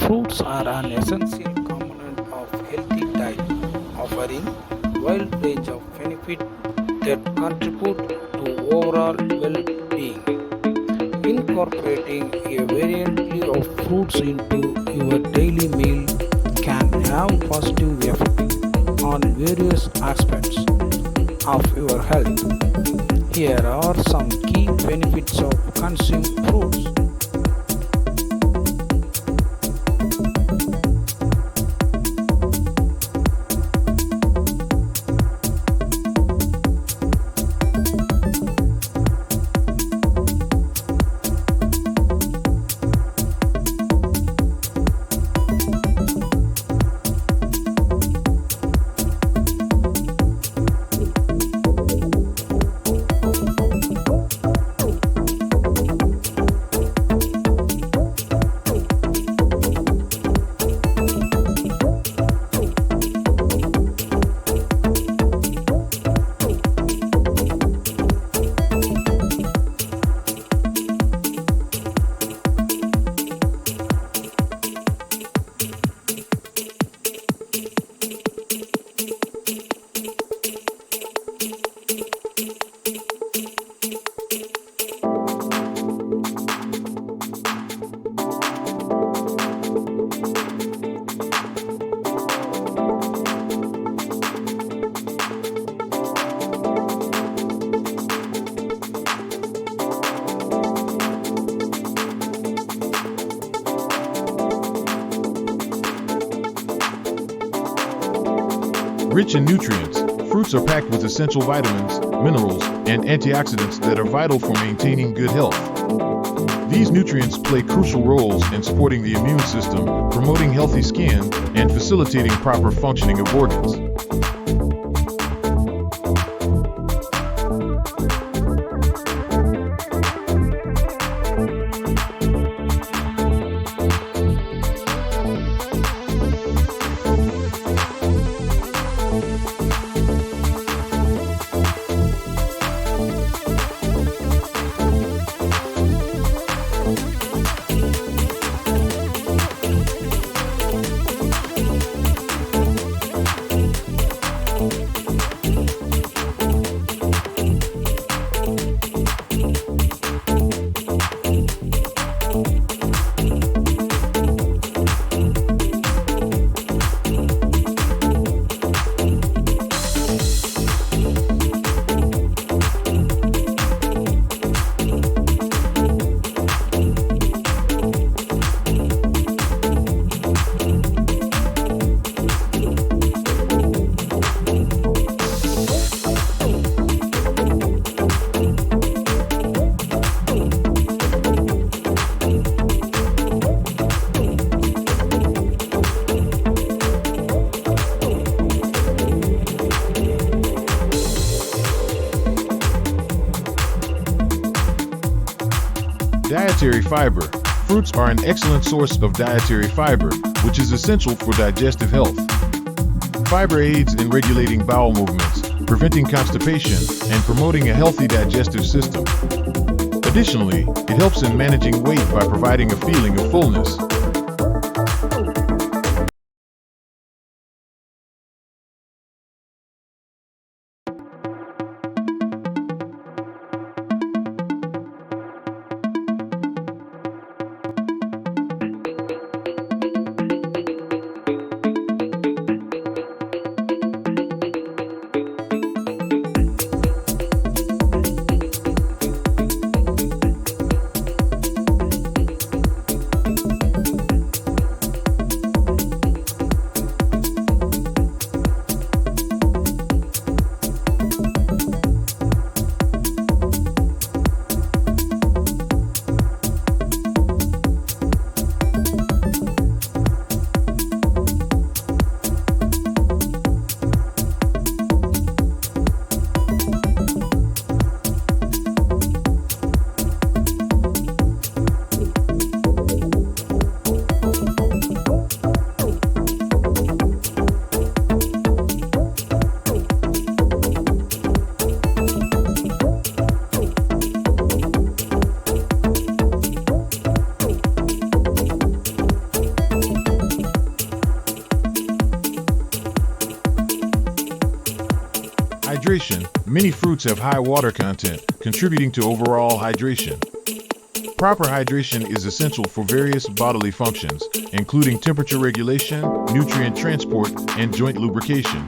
Fruits are an essential component of healthy diet, offering wide range of benefits that contribute to overall well-being. Incorporating a variety of fruits into your daily meal can have positive effects on various aspects of your health. Here are some key benefits of consuming fruits. Rich in nutrients, fruits are packed with essential vitamins, minerals, and antioxidants that are vital for maintaining good health. These nutrients play crucial roles in supporting the immune system, promoting healthy skin, and facilitating proper functioning of organs. Dietary fiber. Fruits are an excellent source of dietary fiber, which is essential for digestive health. Fiber aids in regulating bowel movements, preventing constipation, and promoting a healthy digestive system. Additionally, it helps in managing weight by providing a feeling of fullness. Hydration. Many fruits have high water content, contributing to overall hydration. Proper hydration is essential for various bodily functions, including temperature regulation, nutrient transport, and joint lubrication.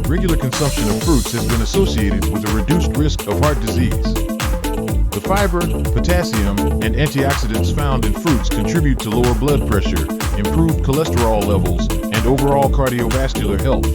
Regular consumption of fruits has been associated with a reduced risk of heart disease. The fiber, potassium, and antioxidants found in fruits contribute to lower blood pressure, improved cholesterol levels, and overall cardiovascular health.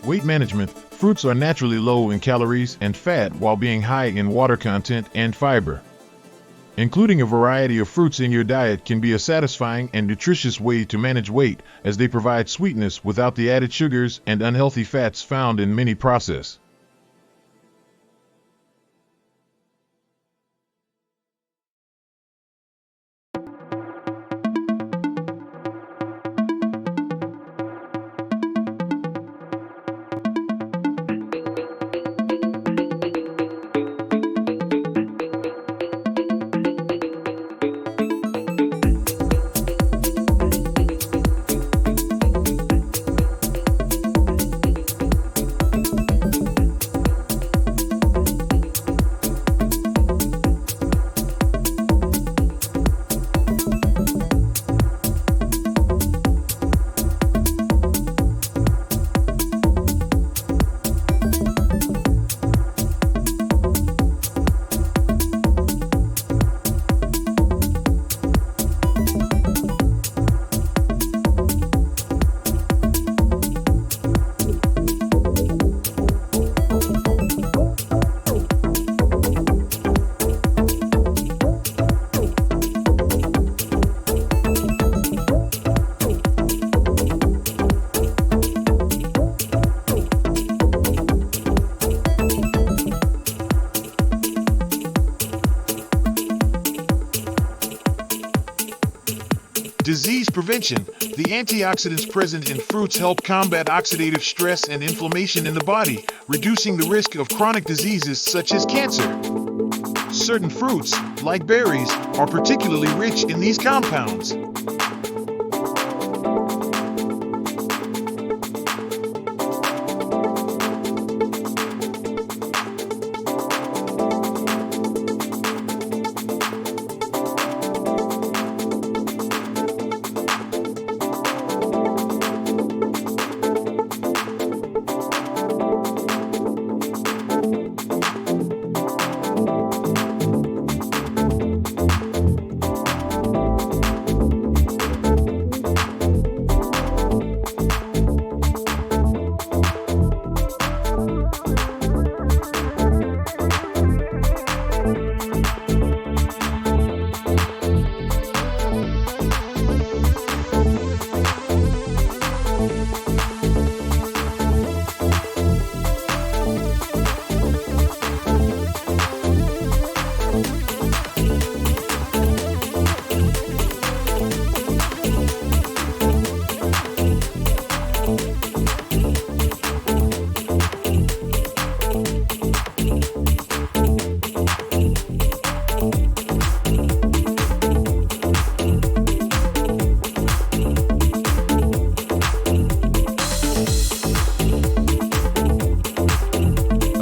Weight management. Fruits are naturally low in calories and fat while being high in water content and fiber. Including a variety of fruits in your diet can be a satisfying and nutritious way to manage weight, as they provide sweetness without the added sugars and unhealthy fats found in many processed. Prevention. The antioxidants present in fruits help combat oxidative stress and inflammation in the body, reducing the risk of chronic diseases such as cancer. Certain fruits, like berries, are particularly rich in these compounds.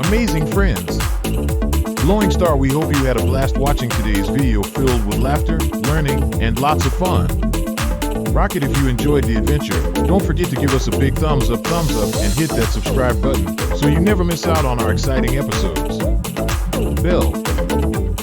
Amazing friends! Glowing Star, we hope you had a blast watching today's video filled with laughter, learning, and lots of fun. Rocket if you enjoyed the adventure. Don't forget to give us a big thumbs up, and hit that subscribe button so you never miss out on our exciting episodes. Bell.